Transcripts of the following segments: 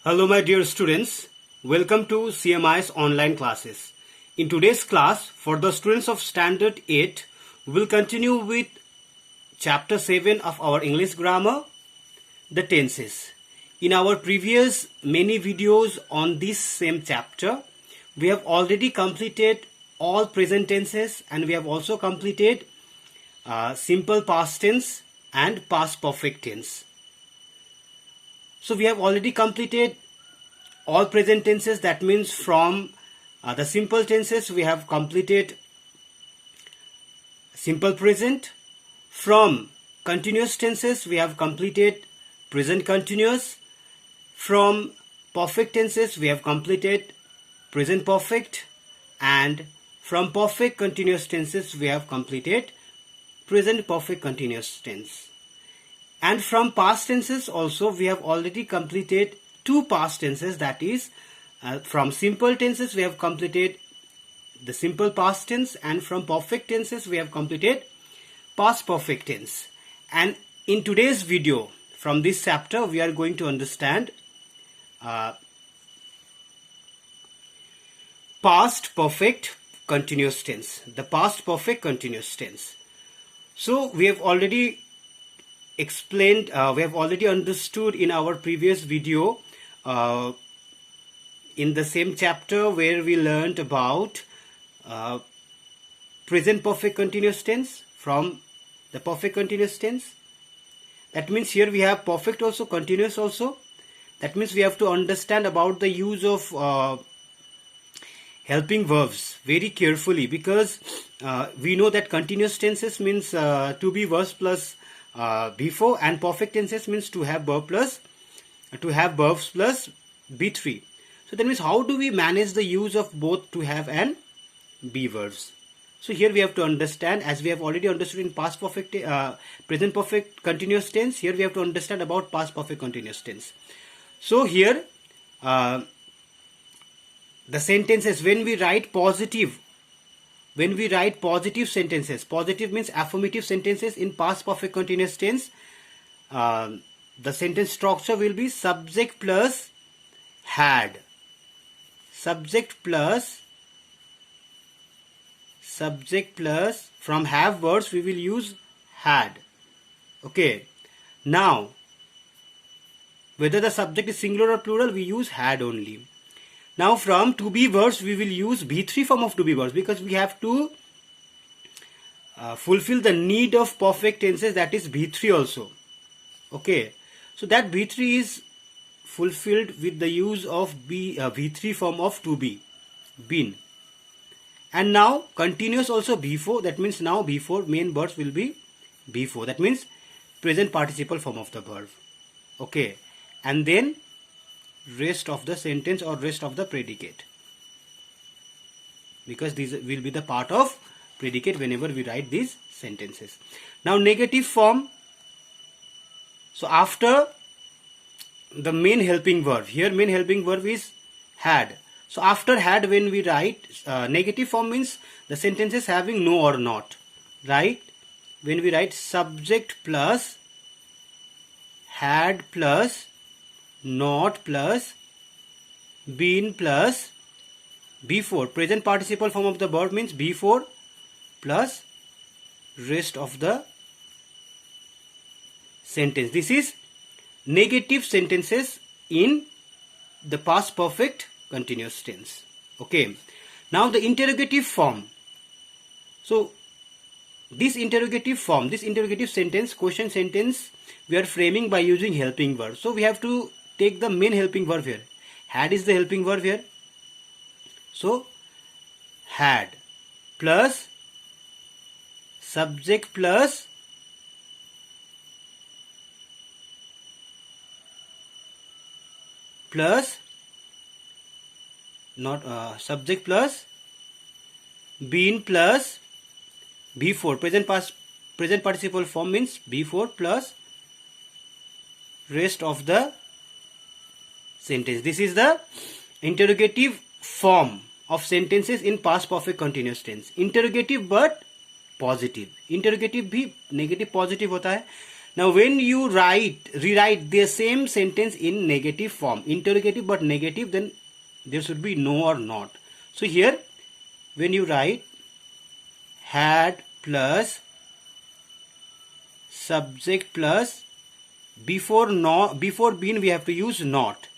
Hello my dear students, welcome to CMI's online classes. In today's class, for the students of Standard 8, we will continue with Chapter 7 of our English Grammar, the tenses. In our previous many videos on this same chapter, we have already completed all present tenses and we have also completed simple past tense and past perfect tense. So we have already completed all present tenses. That means from the simple tenses we have completed simple present. From continuous tenses we have completed present continuous. From perfect tenses we have completed present perfect, and from perfect continuous tenses we have completed present perfect continuous tense. And from past tenses also we have already completed two past tenses, that is from simple tenses we have completed the simple past tense, and from perfect tenses we have completed past perfect tense. And in today's video from this chapter we are going to understand past perfect continuous tense, the past perfect continuous tense. So we have already explained, we have already understood in our previous video in the same chapter where we learned about present perfect continuous tense from the perfect continuous tense. That means here we have perfect also, continuous also. That means we have to understand about the use of helping verbs very carefully, because we know that continuous tenses means to be verbs plus before, and perfect tenses means to have verbs plus be3. So that means how do we manage the use of both to have and be verbs? So here we have to understand, as we have already understood in past perfect, present perfect continuous tense, here we have to understand about past perfect continuous tense. So here the sentences, when we write positive sentences, positive means affirmative sentences in past perfect continuous tense, the sentence structure will be subject plus had. Subject plus from have words we will use had. Okay. Now, whether the subject is singular or plural, we use had only. Now from to be verbs we will use B3 form of to be verbs, because we have to fulfill the need of perfect tenses, that is B3 also. Okay, so that B3 is fulfilled with the use of V3 form of to be, been. And now continuous also B4, that means now B4 main verbs will be B4, that means present participle form of the verb. Okay, and then rest of the sentence or rest of the predicate, because these will be the part of predicate whenever we write these sentences. Now negative form. So after the main helping verb, here main helping verb is had. So after had, when we write negative form, means the sentences having no or not, right? When we write subject plus had plus not plus been plus B4, present participle form of the verb means B4 plus rest of the sentence. This is negative sentences in the past perfect continuous tense. Okay. Now the interrogative form. So this interrogative form, this interrogative sentence, question sentence, we are framing by using helping verb. So we have to take the main helping verb here. Had is the helping verb here. So had plus subject plus not subject plus been plus B4, present participle form means B4 plus rest of the sentence. This is the interrogative form of sentences in past perfect continuous tense. Interrogative but positive, interrogative भी negative positive होता है, Now when you rewrite the same sentence in negative form, interrogative but negative, then there should be no or not. So here when you write had plus subject plus before been we have to use not,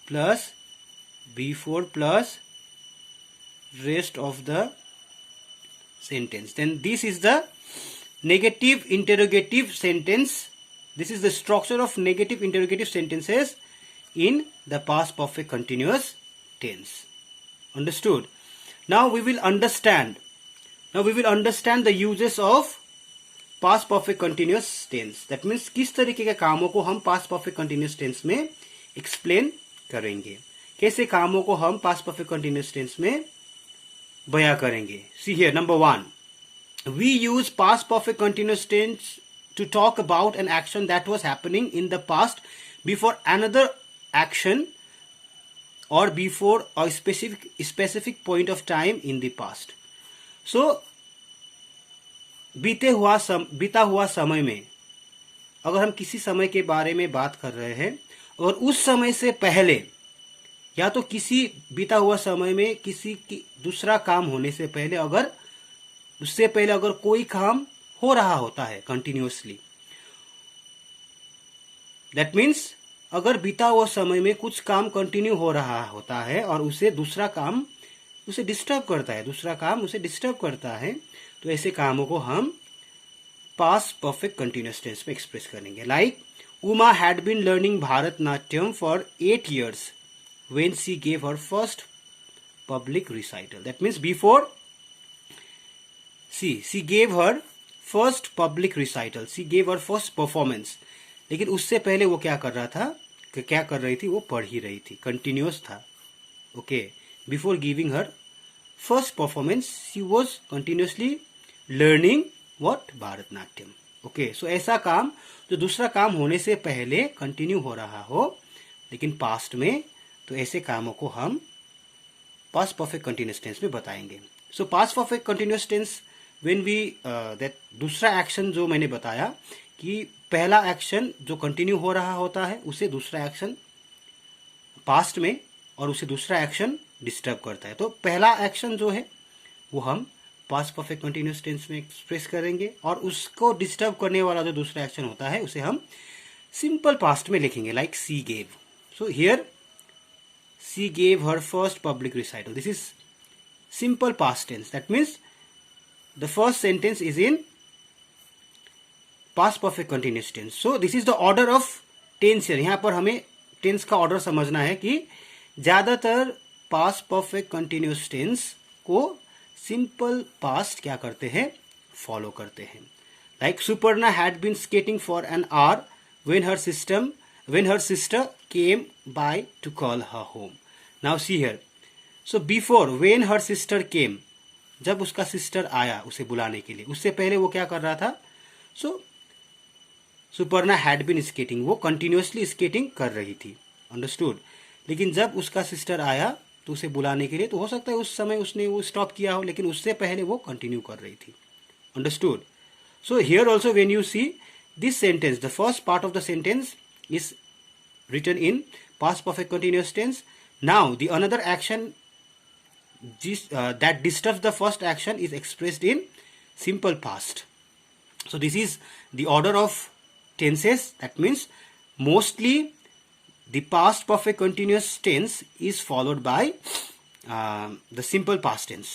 plus before plus rest of the sentence, then this is the negative interrogative sentence. This is the structure of negative interrogative sentences in the past perfect continuous tense. Understood? Now we will understand the uses of past perfect continuous tense. That means किस तरीके के कामों को हम past perfect continuous tense में explain करेंगे, कैसे कामों को हम past perfect continuous tense में बयां करेंगे. See here, number 1, we use past perfect continuous tense to talk about an action that was happening in the past before another action or before a specific point of time in the past. So बीता हुआ समय में अगर हम किसी समय के बारे में बात कर रहे हैं और उस समय से पहले या तो किसी बीता हुआ समय में किसी की दूसरा काम होने से पहले अगर उससे पहले अगर कोई काम हो रहा होता है कंटिन्यूअसली, दैट मीन्स अगर बीता हुआ समय में कुछ काम कंटिन्यू हो रहा होता है और उसे दूसरा काम उसे डिस्टर्ब करता है, दूसरा काम उसे डिस्टर्ब करता है, तो ऐसे कामों को हम पास्ट परफेक्ट कंटिन्यूअस टेंस में एक्सप्रेस करेंगे. Like Uma had been learning Bharatanatyam for 8 years when she gave her first public recital. That means before she gave her first public recital, she gave her first performance. लेकिन उससे पहले वो क्या कर रहा था, क्या कर रही थी, वो पढ़ ही रही थी, कंटिन्यूअस था. Okay, before giving her first performance she was continuously learning what, Bharatanatyam. Okay, so ऐसा काम जो दूसरा काम होने से पहले कंटिन्यू हो रहा हो लेकिन पास्ट में, तो ऐसे कामों को हम पास्ट परफेक्ट कंटिन्यूअस टेंस में बताएंगे. So past perfect continuous tense when we that दूसरा एक्शन जो मैंने बताया कि पहला एक्शन जो कंटिन्यू हो रहा होता है उसे दूसरा एक्शन पास्ट में और उसे दूसरा एक्शन डिस्टर्ब करता है, तो पहला एक्शन जो है वो हम पास्ट परफेक्ट कंटिन्यूअस टेंस में एक्सप्रेस करेंगे और उसको डिस्टर्ब करने वाला जो दूसरा एक्शन होता है उसे हम सिंपल पास्ट में लिखेंगे. Like C gave. So here she gave her first public recital. This is simple past tense. That means the first sentence is in past perfect continuous tense. So this is the order of tense here. यहाँ पर हमें tense का order समझना है कि ज़्यादातर past perfect continuous tense को simple past क्या करते हैं, follow करते हैं. Like Suparna had been skating for an hour when her sister came by to call her home. Now see here. So before, when her sister came, जब उसका sister आया उसे बुलाने के लिए, उससे पहले वो क्या कर रहा था. So Suparna had been skating, वो कंटिन्यूअसली स्केटिंग कर रही थी. अंडरस्टूड. लेकिन जब उसका सिस्टर आया तो उसे बुलाने के लिए, तो हो सकता है उस समय उसने वो स्टॉप किया हो, लेकिन उससे पहले वो कंटिन्यू कर रही थी. Understood. So here also when you see this sentence, the first part of the sentence is written in past perfect continuous tense. Now the another action that disturbs the first action is expressed in simple past. So this is the order of tenses. That means mostly the past perfect continuous tense is followed by the simple past tense.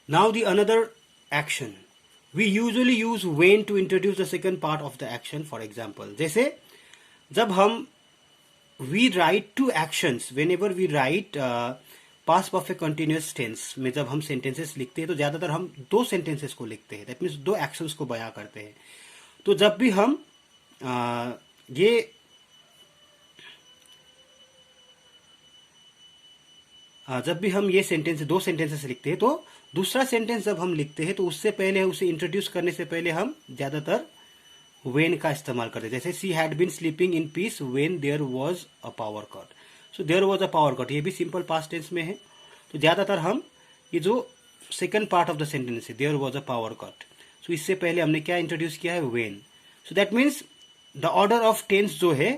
Now the another action, we usually use when to introduce the second part of the action. For example, जैसे जब हम we write two actions, whenever we write past perfect continuous tense में जब हम sentences लिखते हैं तो ज़्यादातर हम दो sentences को लिखते हैं. That means दो actions को बयां करते हैं. तो जब भी हम ये सेंटेंस, दो सेंटेंसेस लिखते हैं, तो दूसरा सेंटेंस जब हम लिखते हैं तो उससे पहले, उसे इंट्रोड्यूस करने से पहले हम ज्यादातर वेन का इस्तेमाल करते हैं. जैसे she had been sleeping in peace when there was a power cut. So there was a power cut, ये भी सिंपल पास्ट टेंस में है. तो ज्यादातर हम ये जो second part of the sentence है, there was a power cut, so इससे पहले हमने क्या इंट्रोड्यूस किया है, when. So that means the order of tense जो है,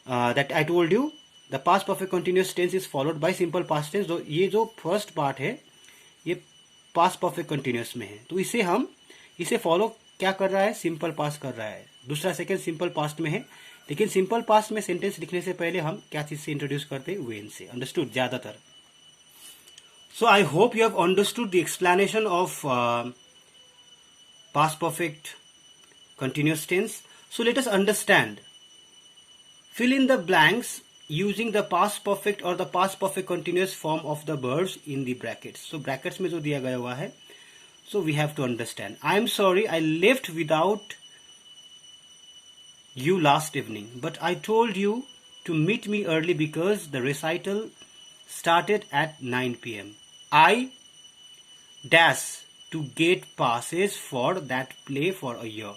that I told you, the past perfect continuous tense is followed by simple past tense. ये जो फर्स्ट पार्ट है ये पास्ट परफेक्ट कंटिन्यूअस में है, तो इसे फॉलो क्या कर रहा है, सिंपल पास्ट कर रहा है. दूसरा सेकंड सिंपल पास्ट में है, लेकिन सिंपल पास्ट में सेंटेंस लिखने से पहले हम क्या चीज से इंट्रोड्यूस करते हैं, व्हेन से. अंडरस्टूड ज्यादातर. So I hope you have understood the explanation of past perfect continuous tense. So let us understand. Fill in the blanks using the past perfect or the past perfect continuous form of the verbs in the brackets. So brackets में जो दिया गया हुआ है, so we have to understand. I am sorry I left without you last evening, but I told you to meet me early because the recital started at 9 p.m. I dash to get passes for that play for a year.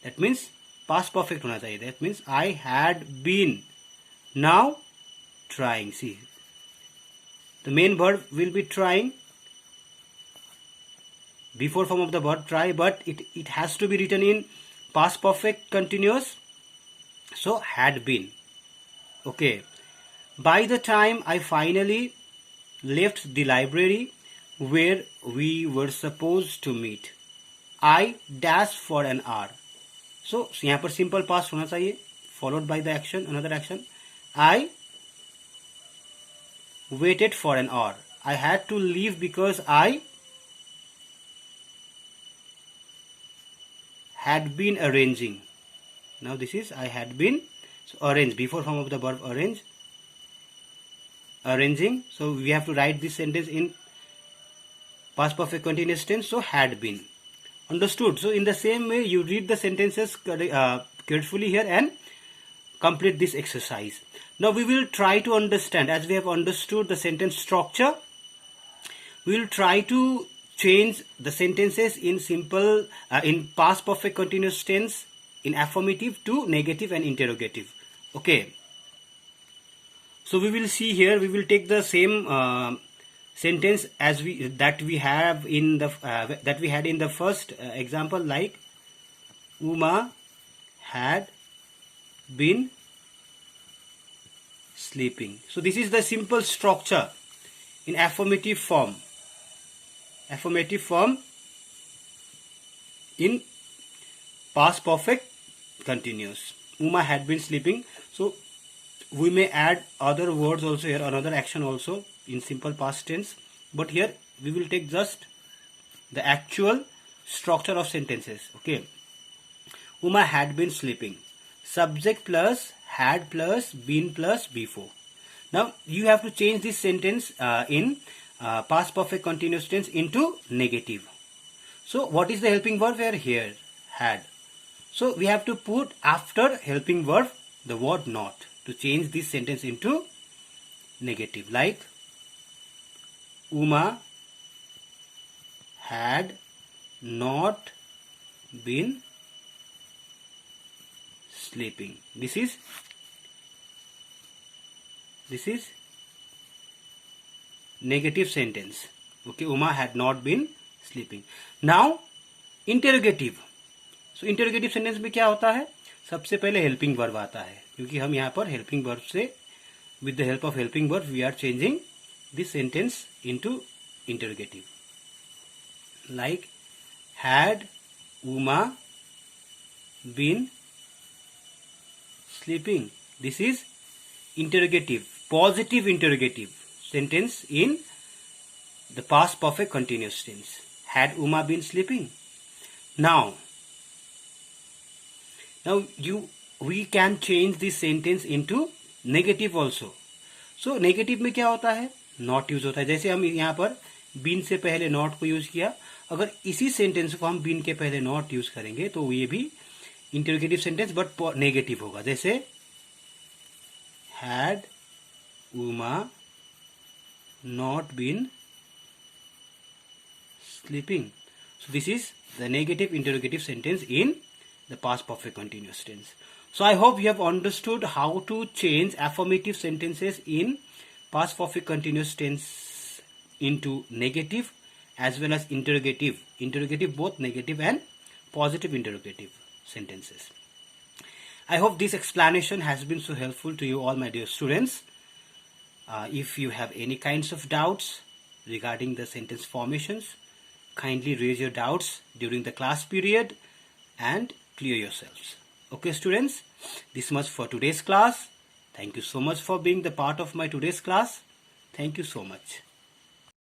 That means past perfect होना चाहिए. That means I had been, now trying. See, the main verb will be trying, before form of the verb try, but it has to be written in past perfect continuous. So had been. Okay. By the time I finally left the library where we were supposed to meet, I dashed for an hour. So यहाँ पर simple past होना चाहिए, followed by the action, another action. I waited for an hour. I had to leave because I had been arranging. Now this is I had been, so arrange, before form of the verb arrange, arranging. So we have to write this sentence in past perfect continuous tense, so had been. Understood? So in the same way you read the sentences carefully here and complete this exercise. Now we will try to understand, as we have understood the sentence structure, we will try to change the sentences in simple in past perfect continuous tense, in affirmative to negative and interrogative. Okay, so we will see here, we will take the same sentence as that we have in the that we had in the first example, like Uma had been sleeping. So this is the simple structure in affirmative form. Affirmative form in past perfect continuous. Uma had been sleeping. So we may add other words also here, another action also in simple past tense, but here we will take just the actual structure of sentences. Okay, Uma had been sleeping. Subject plus had plus been plus before. Now you have to change this sentence in past perfect continuous tense into negative. So what is the helping verb here? Had. So we have to put after helping verb the word not to change this sentence into negative, like Uma had not been sleeping. This is negative sentence. Okay, Uma had not been sleeping. Now interrogative. So interrogative sentence में क्या होता है, सबसे पहले helping verb आता है, क्योंकि हम यहाँ पर helping verb से, with the help of helping verb we are changing this sentence into interrogative. Like had Uma been sleeping. This is interrogative, positive interrogative sentence in the past perfect continuous tense. Had Uma been sleeping? Now we can change this sentence into negative also. So negative में क्या होता है, not use होता है. जैसे हम यहाँ पर been से पहले not को यूज किया, अगर इसी सेंटेंस को हम been के पहले not यूज करेंगे तो ये भी इंटरोगेटिव सेंटेंस बट नेगेटिव होगा. जैसे had Uma not been sleeping. So this is the negative interrogative sentence in the past perfect continuous tense. So I hope you have understood how to change affirmative sentences in past perfect continuous tense into negative as well as interrogative. Interrogative both negative and positive interrogative sentences. I hope this explanation has been so helpful to you all, my dear students. If you have any kinds of doubts regarding the sentence formations, kindly raise your doubts during the class period and clear yourselves. Okay, students, this much for today's class. Thank you so much for being the part of my today's class. Thank you so much.